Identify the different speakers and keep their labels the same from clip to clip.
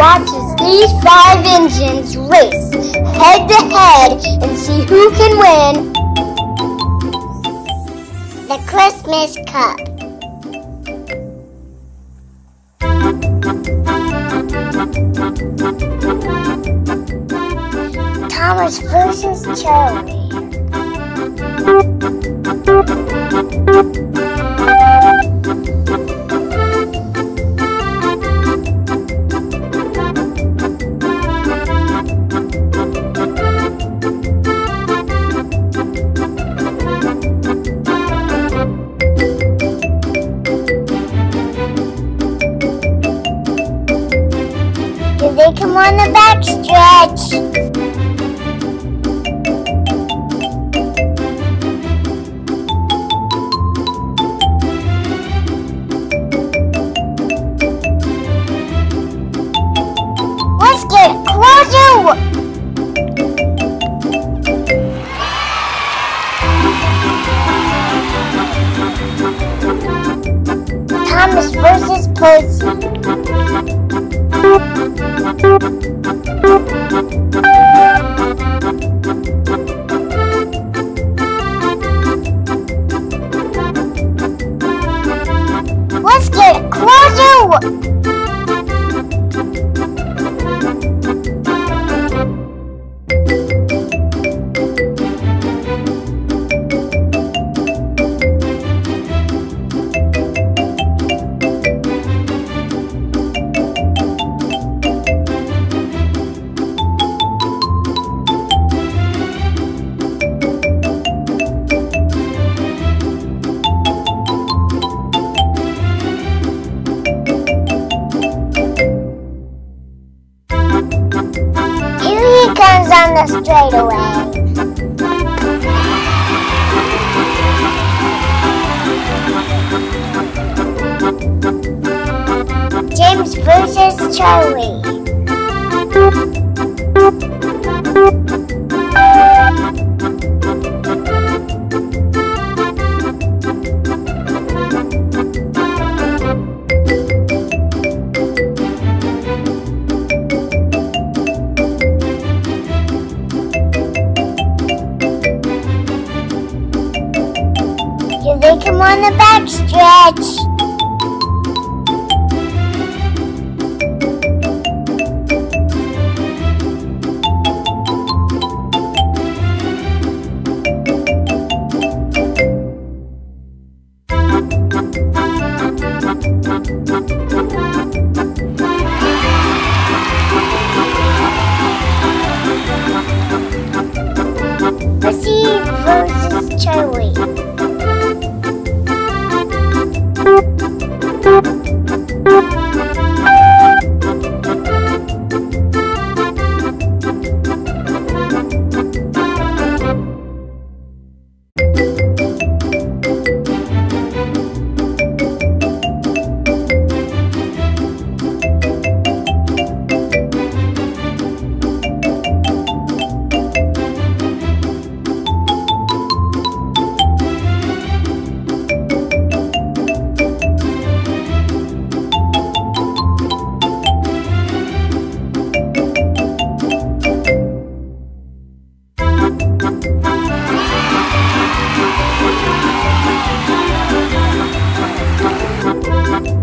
Speaker 1: watch as these 5 engines race head to head and see who can win the Christmas Cup. Thomas versus Charlie. Here they come on the backstretch. Let's get closer. Thomas versus Percy. Let's get closer. Comes on the straightaway. James versus Charlie. Here they come on the backstretch. Percy versus Charlie.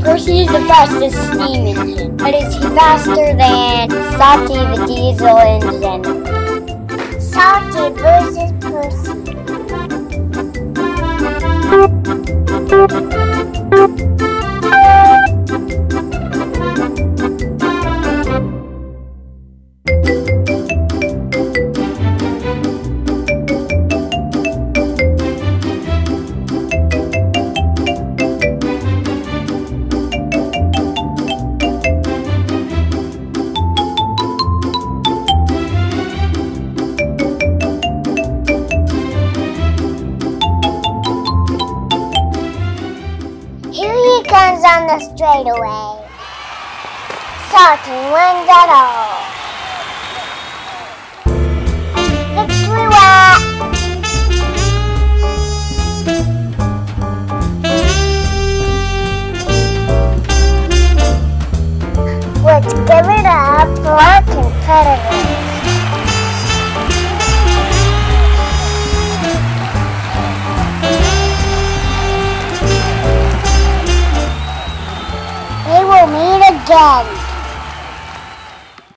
Speaker 1: Percy is the fastest steam engine, but is he faster than Salty the diesel engine? Salty versus Percy. Comes on the straightaway. Salty wins it all. Victory lap. Let's give it up. done.